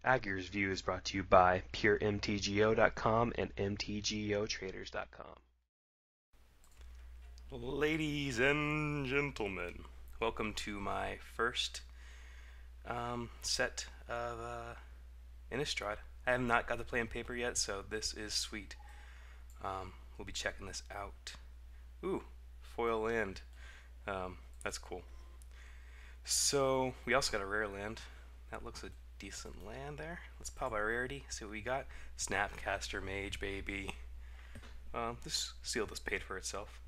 Agger's View is brought to you by PureMTGO.com and MTGOTraders.com. Ladies and gentlemen, welcome to my first set of Innistrad. I have not got the play in paper yet, so this is sweet. We'll be checking this out. Ooh, foil land. That's cool. So we also got a rare land. That looks a decent land there. Let's pop by rarity, see what we got. Snapcaster Mage, baby. This seal just paid for itself.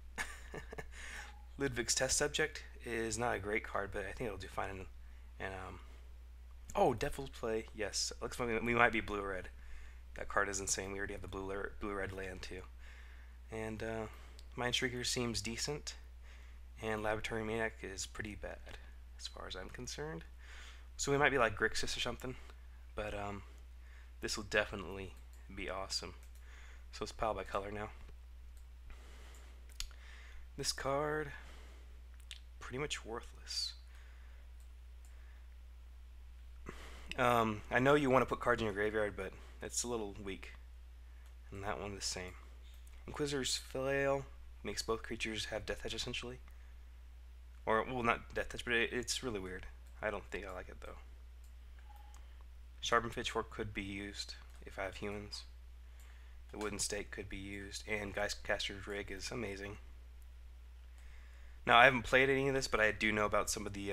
Ludwig's Test Subject is not a great card, but I think it'll do fine in oh, Devil's Play. Yes, looks like we might be blue-red. That card is insane. We already have the blue-red land too. And Mindstreaker seems decent, and Laboratory Maniac is pretty bad as far as I'm concerned. So we might be like Grixis or something, but this will definitely be awesome. So let's pile by color now. This card, pretty much worthless. I know you want to put cards in your graveyard, but it's a little weak. And that one the same. Inquisitor's Flail makes both creatures have Death Touch essentially. Or, well, not Death Touch, but it's really weird. I don't think I like it though. Sharpened Pitchfork could be used if I have humans. The Wooden Stake could be used, and Geistcaster's Rig is amazing. Now, I haven't played any of this, but I do know about some of the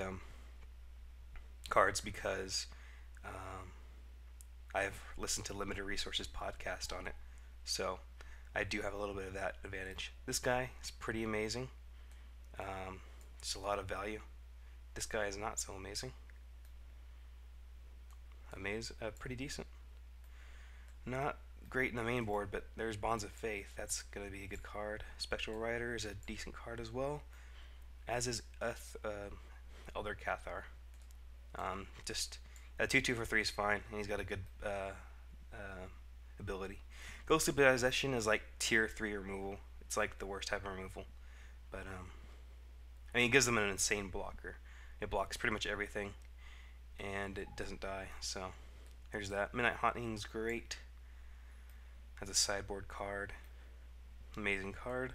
cards because I've listened to Limited Resources podcast on it. So I do have a little bit of that advantage. This guy is pretty amazing. It's a lot of value. This guy is not so amazing. Pretty decent. Not great in the main board, but there's Bonds of Faith. That's going to be a good card. Spectral Rider is a decent card as well, as is Elder Cathar. Just a 2/2 for 3 is fine, and he's got a good ability. Ghostly Possession is like tier 3 removal. It's like the worst type of removal, but I mean, it gives them an insane blocker. It blocks pretty much everything, and it doesn't die. So here's that. Midnight Haunting's great. Has a sideboard card. Amazing card.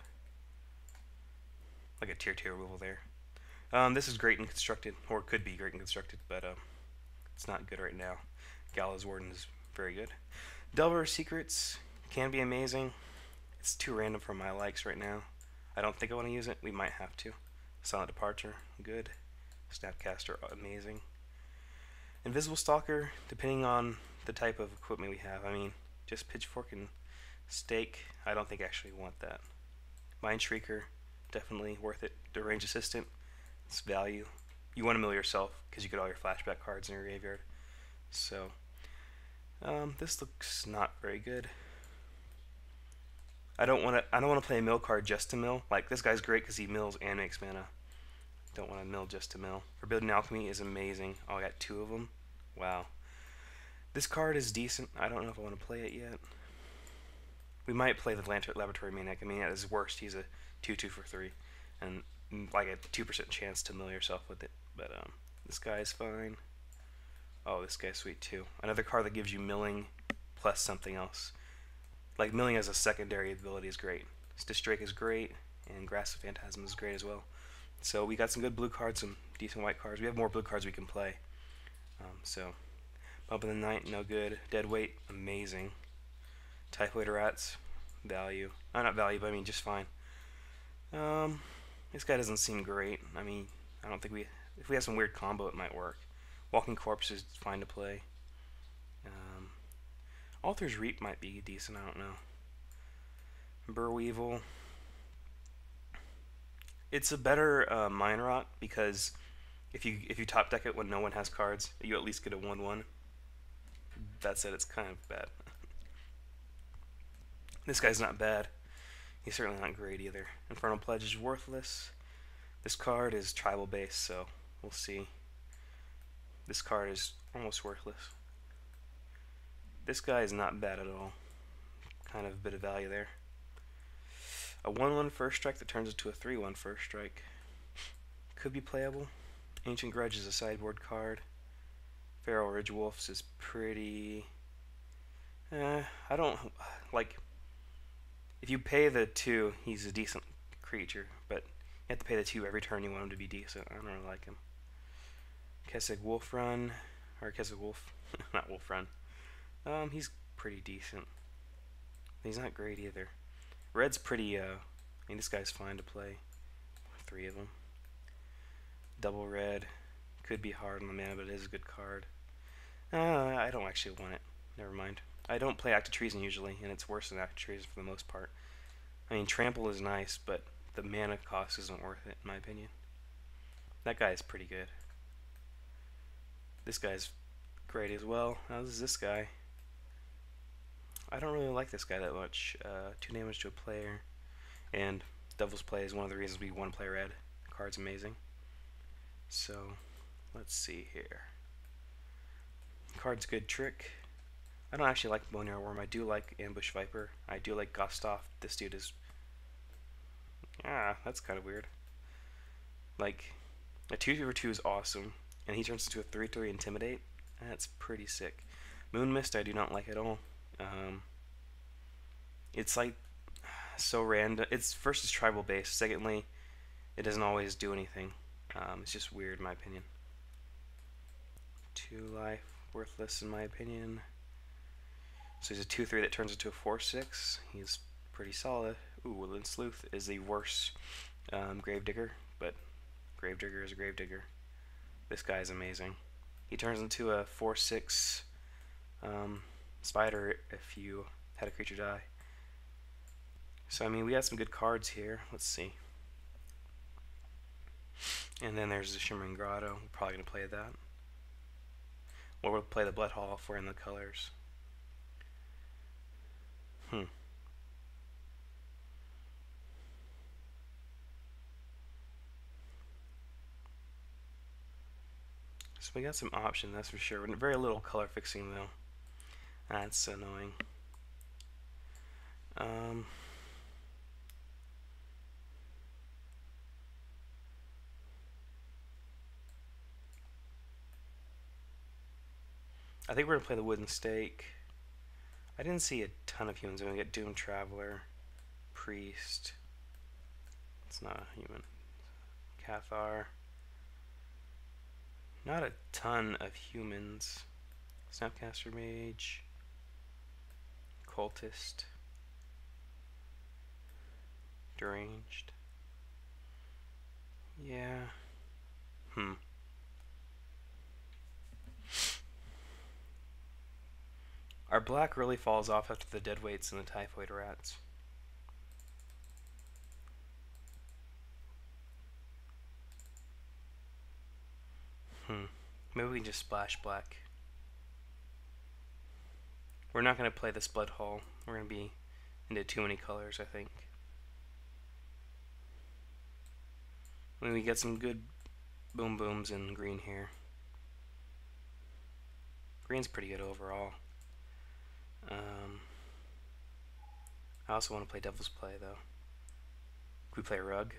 Like a tier 2 removal there. This is great and constructed, or could be great and constructed, but it's not good right now. Gallows Warden is very good. Delver's Secrets can be amazing. It's too random for my likes right now. I don't think I want to use it. We might have to. Silent Departure, good. Snapcaster, amazing. Invisible Stalker, depending on the type of equipment we have. I mean, just Pitchfork and Stake, I don't think I actually want that. Mindstreaker, definitely worth it. Deranged Assistant, it's value. You want to mill yourself because you get all your flashback cards in your graveyard. So, this looks not very good. I don't want to play a mill card just to mill. Like, this guy's great because he mills and makes mana. Don't want to mill just to mill. Forbidden Alchemy is amazing. Oh, I got 2 of them. Wow. This card is decent. I don't know if I want to play it yet. We might play the Laboratory Maniac. I mean, at his worst, he's a 2/2 for 3, and like a 2% chance to mill yourself with it. But this guy is fine. Oh, this guy's sweet too. Another card that gives you milling plus something else. Like, milling as a secondary ability is great. Stitch Drake is great, and Grasp of Phantasm is great as well. So we got some good blue cards, some decent white cards. We have more blue cards we can play. So, Bump in the Night, no good. Deadweight, amazing. Typhoid Rats, value. Not value, but I mean just fine. This guy doesn't seem great. I mean, I don't think if we have some weird combo, it might work. Walking Corpse is fine to play. Author's Reap might be decent, I don't know. Burweevil. It's a better Mine Rot because if you top deck it when no one has cards, you at least get a 1/1. That said, it's kind of bad. This guy's not bad. He's certainly not great either. Infernal Pledge is worthless. This card is tribal based, so we'll see. This card is almost worthless. This guy is not bad at all. Kind of a bit of value there. A 1/1 first strike that turns into a 3/1 first strike. Could be playable. Ancient Grudge is a sideboard card. Feral Ridge Wolves is pretty... I don't... Like, if you pay the 2, he's a decent creature, but you have to pay the 2 every turn you want him to be decent. I don't really like him. Kessig Wolf Run, or Kessig Wolf, not Wolf Run. He's pretty decent. He's not great either. Red's pretty, I mean, this guy's fine to play. 3 of them. Double red. Could be hard on the mana, but it is a good card. I don't actually want it. Never mind. I don't play Active Treason usually, and it's worse than Active Treason for the most part. I mean, Trample is nice, but the mana cost isn't worth it, in my opinion. That guy is pretty good. This guy's great as well. How is this guy? I don't really like this guy that much. 2 damage to a player, and Devil's Play is one of the reasons we want to play red. The card's amazing. So, let's see here. Card's good trick. I don't actually like Boneyard Worm. I do like Ambush Viper. I do like Gustav. This dude is... that's kind of weird. Like, a 2/2 is awesome, and he turns into a 3/3 Intimidate. That's pretty sick. Moon Mist I do not like at all. It's like so random. It's first is tribal based. Secondly, it doesn't always do anything. It's just weird in my opinion. 2 life, worthless in my opinion. So he's a 2/3 that turns into a 4/6. He's pretty solid. Ooh, Woodland Sleuth is the worst Gravedigger, but Gravedigger is a Gravedigger. This guy's amazing. He turns into a 4/6 spider if you had a creature die. So I mean, we got some good cards here. Let's see. And then there's the Shimmering Grotto. We're probably gonna play that. Or we'll play the Blood Hall if we're in the colors. So we got some options, that's for sure. Very little color fixing though. That's annoying. I think we're gonna play the Wooden Stake. I didn't see a ton of humans. We're gonna get Doom Traveler, Priest. It's not a human. Cathar. Not a ton of humans. Snapcaster Mage. Cultist. Deranged. Yeah. Our black really falls off after the Deadweights and the Typhoid Rats. Maybe we can just splash black. We're not going to play this Blood Hall. We're going to be into too many colors, I think. I mean, we get some good boom booms in green here. Green's pretty good overall. I also want to play Devil's Play, though. Could we play Rug?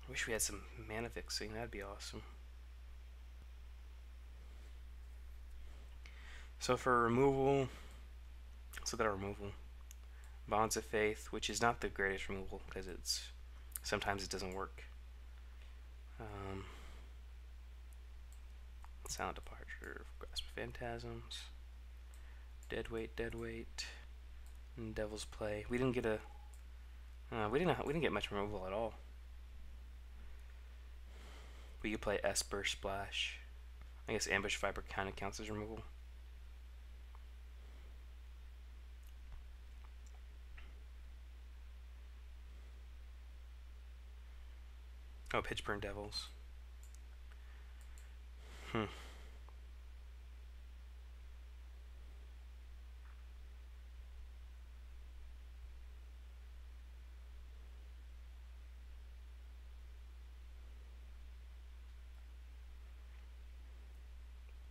I wish we had some mana fixing. That'd be awesome. So for removal, let's look at our removal. Bonds of Faith, which is not the greatest removal because it's sometimes it doesn't work. Silent Departure, Grasp of Phantasms, Deadweight, and Devil's Play. We didn't get a we didn't get much removal at all. We could play Esper Splash. I guess Ambush Viper kind of counts as removal. Oh, Pitchburn Devils.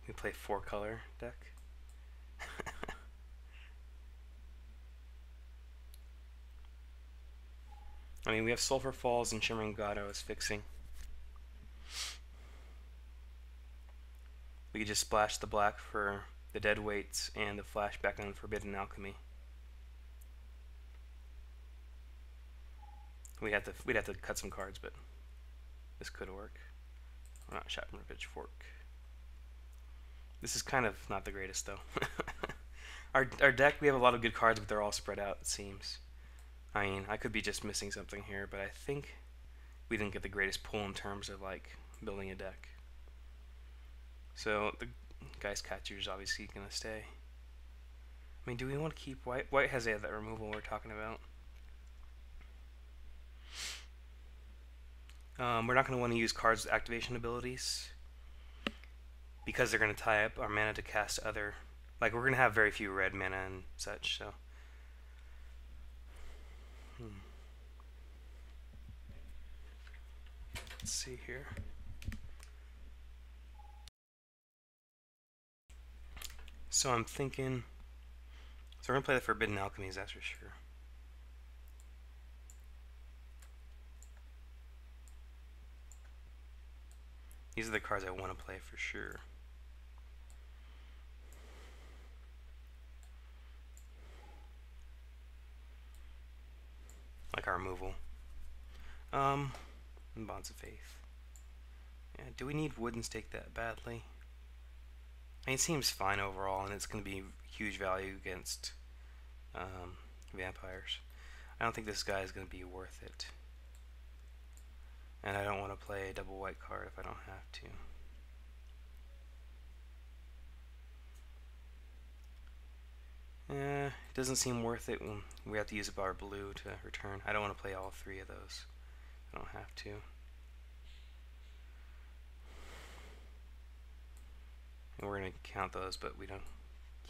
We play 4-color deck. I mean, we have Sulphur Falls and Shimmering Grotto as fixing. We could just splash the black for the dead weights and the flashback on Forbidden Alchemy. We'd have to cut some cards, but this could work. Not shot from a pitchfork. This is kind of not the greatest though. our deck, we have a lot of good cards, but they're all spread out, it seems. I mean, I could be just missing something here, but I think we didn't get the greatest pull in terms of like building a deck. So the Geist Catcher is obviously gonna stay. I mean, do we want to keep white? White has that removal we're talking about. We're not going to want to use cards with activation abilities because they're going to tie up our mana to cast other. Like, we're going to have very few red mana and such, so. Let's see here. So I'm thinking. So we're going to play the Forbidden Alchemies, that's for sure. These are the cards I want to play for sure. Like our removal. And Bonds of Faith. Yeah, do we need Wooden Stake that badly? I mean, it seems fine overall, and it's going to be huge value against vampires. I don't think this guy is going to be worth it. And I don't want to play a double white card if I don't have to. It doesn't seem worth it when we have to use up our blue to return. I don't want to play all three of those. I don't have to. And we're going to count those, but we don't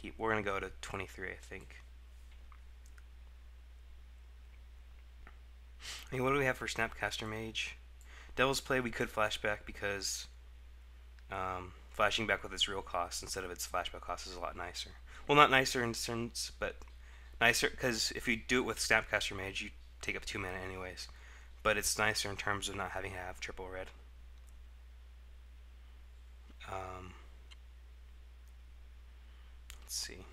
keep. We're going to go to 23, I think. I mean, what do we have for Snapcaster Mage? Devil's Play, we could flashback because flashing back with its real cost instead of its flashback cost is a lot nicer. Well, not nicer in sense, but nicer because if you do it with Snapcaster Mage, you take up 2 mana anyways. But it's nicer in terms of not having to have triple red. Let's see.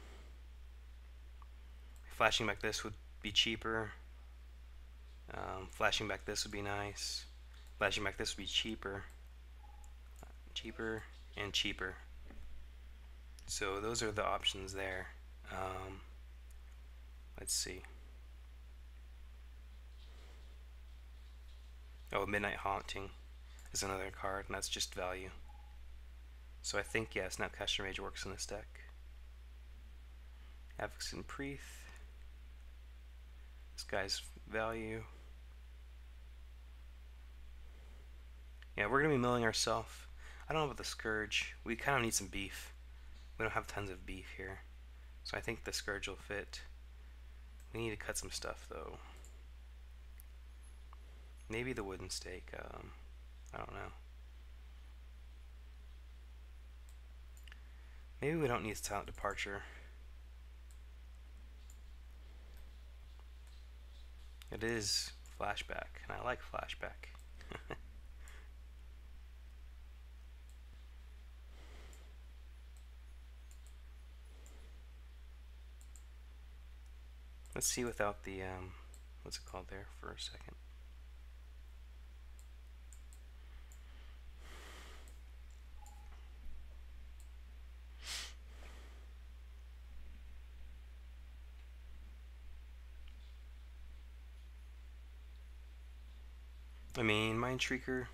Flashing back this would be cheaper. Flashing back this would be nice. Flashing back this would be cheaper. Cheaper and cheaper. So those are the options there. Let's see. Oh, Midnight Haunting is another card, and that's just value. So I think, yeah, Snapcaster Mage works in this deck. Avexen Preeth. This guy's value. Yeah, we're going to be milling ourselves. I don't know about the Scourge. We kind of need some beef. We don't have tons of beef here. So I think the Scourge will fit. We need to cut some stuff, though. Maybe the Wooden Stake. I don't know. Maybe we don't need Silent Departure. It is flashback, and I like flashback. Let's see without the, what's it called there for a second. I mean, Mind Shrieker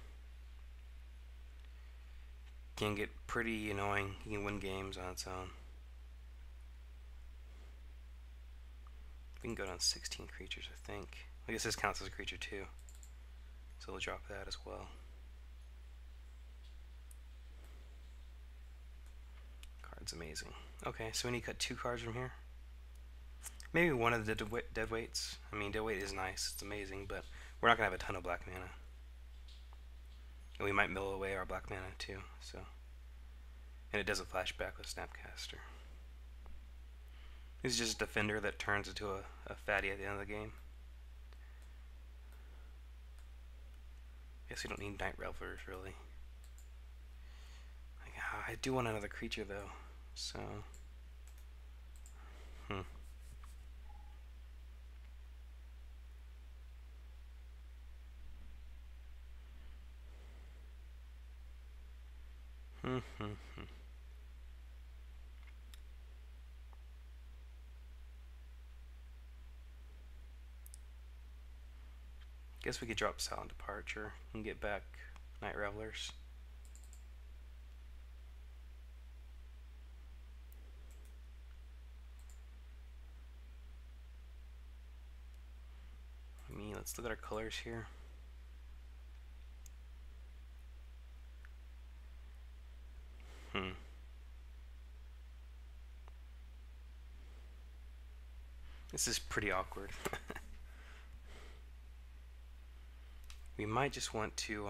can get pretty annoying. You can win games on its own. We can go down 16 creatures, I think. I guess this counts as a creature too. So we'll drop that as well. Card's amazing. Okay, so we need to cut 2 cards from here. Maybe one of the dead weights. I mean, dead weight is nice. It's amazing, but we're not going to have a ton of black mana. And we might mill away our black mana too. So, and it doesn't flash back with Snapcaster. He's just a defender that turns into a fatty at the end of the game. Guess we don't need Night Revelers, really. Like, I do want another creature though, so. Hmm. Hmm. Hmm. Hmm. Guess we could drop Silent Departure and get back Night Revelers. I mean, let's look at our colors here. Hmm. This is pretty awkward. We might just want to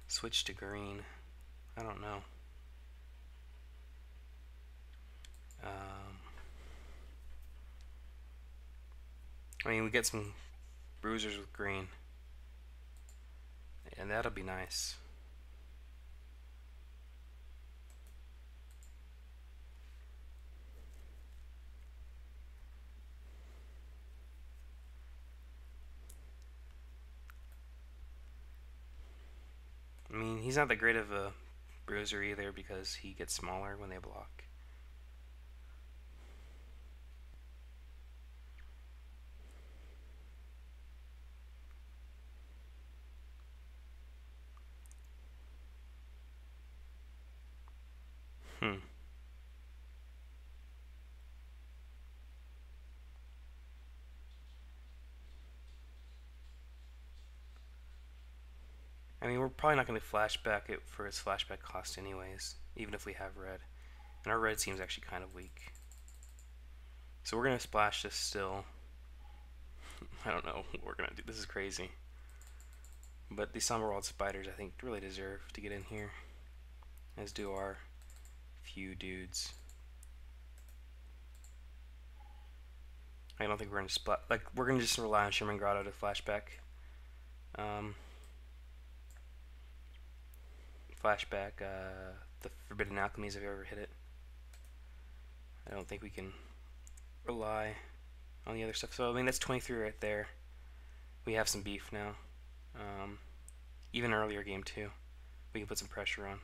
switch to green. I don't know. I mean, we get some bruisers with green, and that'll be nice. I mean, he's not that great of a bruiser either because he gets smaller when they block. Hmm. I mean, we're probably not going to flashback it for its flashback cost anyways, even if we have red. And our red seems actually kind of weak. So we're going to splash this still. I don't know what we're going to do. This is crazy. But the Summerworld spiders, I think, really deserve to get in here. As do our few dudes. I don't think we're going to splat. Like, we're going to just rely on Shimmering Grotto to flashback. The Forbidden Alchemies, if you ever hit it. I don't think we can rely on the other stuff. So, I mean, that's 23 right there. We have some beef now. Even earlier game 2, we can put some pressure on.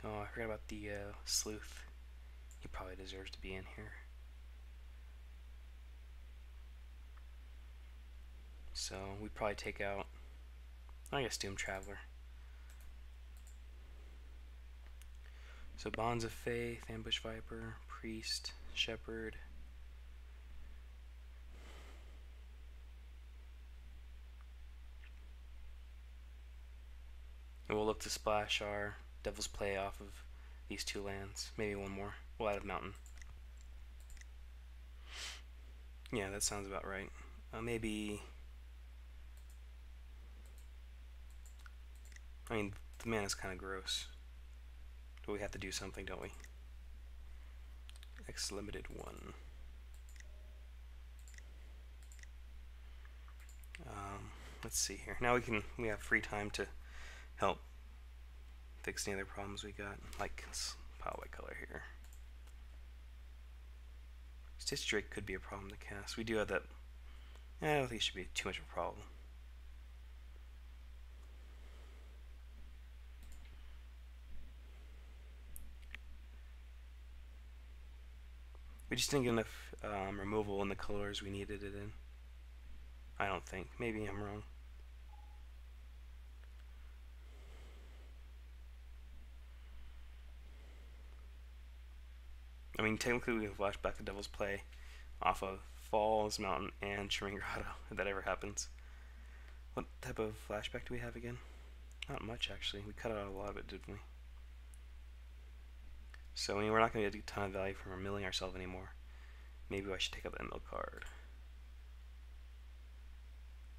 Oh, I forgot about the Sleuth. He probably deserves to be in here. So, we probably take out, I guess, Doom Traveler. So, Bonds of Faith, Ambush Viper, Priest, Shepherd. And we'll look to splash our Devil's Play off of these 2 lands. Maybe one more. We'll add a mountain. Yeah, that sounds about right. Maybe... I mean, the mana's kind of gross. But we have to do something, don't we? X limited 1. Let's see here. Now we have free time to help fix any other problems we got. Like pile white color here. Stitch Drake could be a problem to cast. We do have that. I don't think it should be too much of a problem. We just didn't get enough removal in the colors we needed it in. I don't think. Maybe I'm wrong. I mean, technically we can flash back the Devil's Play off of Falls, Mountain, and Shimmering Grotto, if that ever happens. What type of flashback do we have again? Not much, actually. We cut out a lot of it, didn't we? So, I mean, we're not going to get a ton of value from milling ourselves anymore. Maybe I should take out that mill card.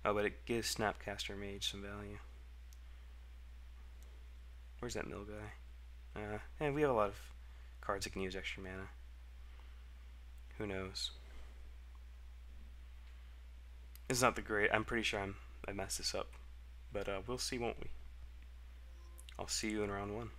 Oh, but it gives Snapcaster Mage some value. Where's that mill guy? And we have a lot of cards that can use extra mana. Who knows? It's not the great. I'm pretty sure I messed this up But we'll see, won't we? I'll see you in round one.